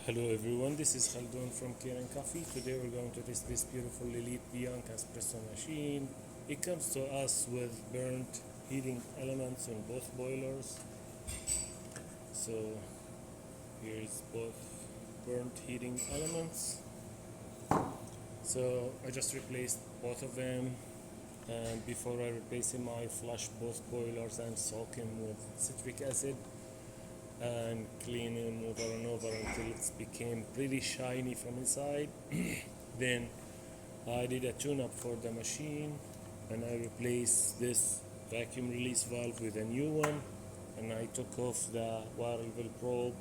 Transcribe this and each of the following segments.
Hello everyone, this is Khaldun from Kanen Coffee. Today we're going to test this beautiful Lelit Bianca espresso machine. It comes to us with burnt heating elements on both boilers. So here's both burnt heating elements. So I just replaced both of them, and before I replace them I flush both boilers and soak them with citric acid and clean them over and over until it became pretty shiny from inside. Then I did a tune-up for the machine and I replaced this vacuum release valve with a new one, and I took off the water level probe.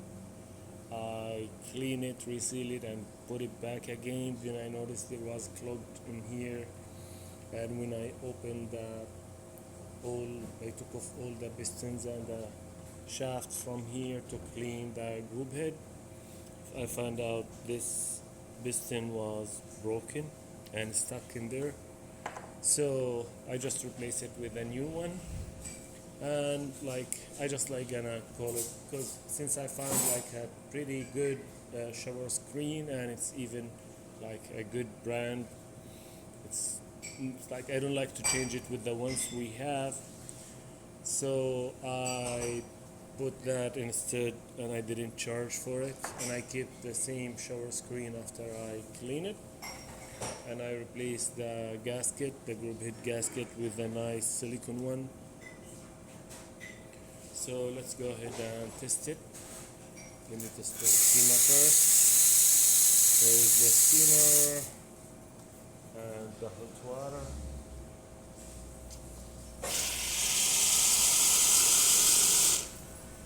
I clean it, reseal it, and put it back again. Then I noticed it was clogged in here, and when I opened I took off all the pistons and the shaft from here to clean the group head. I found out this piston was broken and stuck in there, so I just replaced it with a new one. And I just gonna call it, because since I found a pretty good shower screen, and it's even a good brand, it's I don't like to change it with the ones we have, so I put that instead, and I didn't charge for it, and I kept the same shower screen after I clean it. And I replaced the gasket, the group head gasket, with a nice silicone one. So let's go ahead and test it. Let me test the steamer first. There is the steamer and the hot water.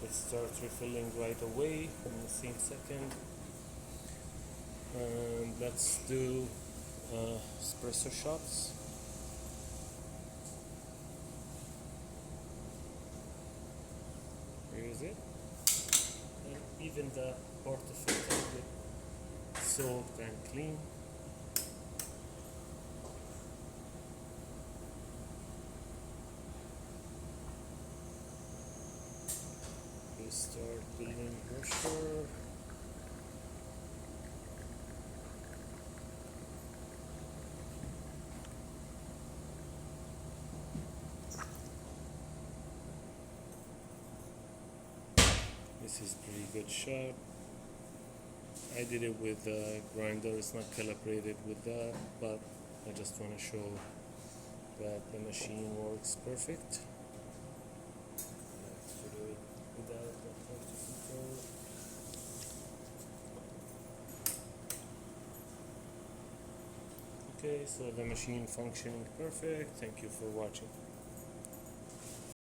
It starts refilling right away in the same second. And let's do espresso shots. Here is it. And even the portafilter get soaked and clean. We start building pressure. This is pretty good shot. I did it with a grinder. It's not calibrated with that, but I just want to show that the machine works perfect. I have to do it without the portafilter. Okay, so the machine functioning perfect. Thank you for watching.